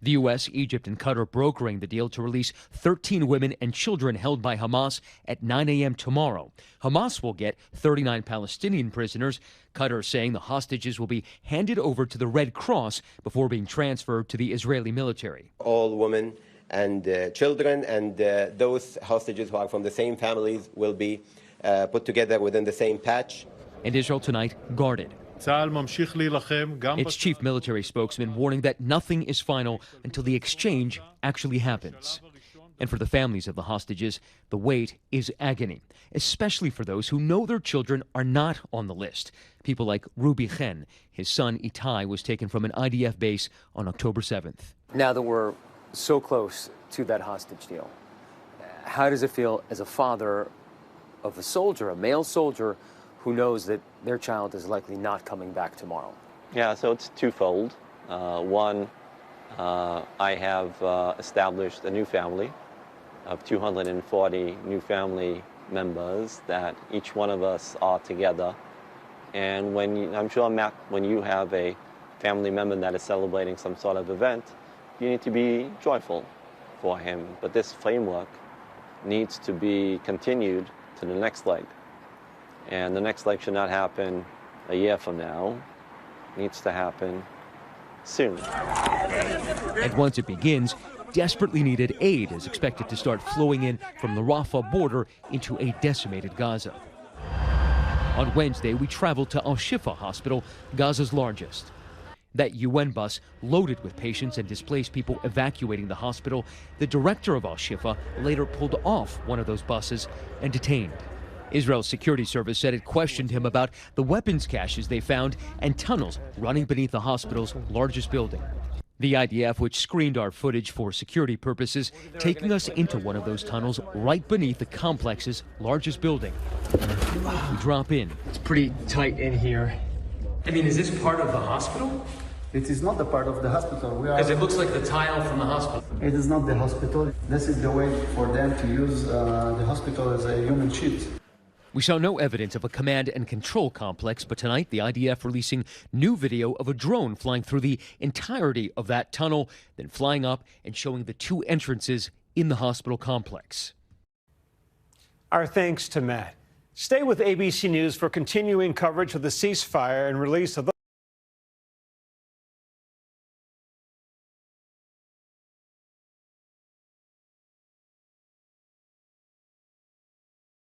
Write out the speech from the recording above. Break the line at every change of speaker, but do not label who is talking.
The U.S., Egypt, and Qatar brokering the deal to release 13 women and children held by Hamas at 9 a.m. tomorrow. Hamas will get 39 Palestinian prisoners. Qatar saying the hostages will be handed over to the Red Cross before being transferred to the Israeli military.
All women and children and those hostages who are from the same families will be put together within the same patch.
And Israel tonight guarded. Its chief military spokesman warning that nothing is final until the exchange actually happens. And for the families of the hostages, the wait is agony, especially for those who know their children are not on the list. People like Ruby Chen. His son Itai was taken from an IDF base on October 7th.
Now that we're so close to that hostage deal, how does it feel as a father of a soldier, a male soldier, who knows that their child is likely not coming back tomorrow?
Yeah, so it's twofold. One, I have established a new family of 240 new family members that each one of us are together. And I'm sure, Matt, when you have a family member that is celebrating some sort of event, you need to be joyful for him. But this framework needs to be continued to the next leg. And the next leg should not happen a year from now. It needs to happen soon.
And once it begins, desperately needed aid is expected to start flowing in from the Rafah border into a decimated Gaza. On Wednesday, we traveled to Al-Shifa Hospital, Gaza's largest. That UN bus loaded with patients and displaced people evacuating the hospital. The director of Al-Shifa later pulled off one of those buses and detained. Israel's security service said it questioned him about the weapons caches they found and tunnels running beneath the hospital's largest building. The IDF, which screened our footage for security purposes, taking us into one of those tunnels right beneath the complex's largest building. We drop in.
It's pretty tight in here. I mean, is this part of the hospital?
It is not the part of the hospital.
Because it looks like the tile from the hospital.
It is not the hospital. This is the way for them to use the hospital as a human shield.
We saw no evidence of a command and control complex, but tonight the IDF releasing new video of a drone flying through the entirety of that tunnel, then flying up and showing the two entrances in the hospital complex.
Our thanks to Matt. Stay with ABC News for continuing coverage of the ceasefire and release of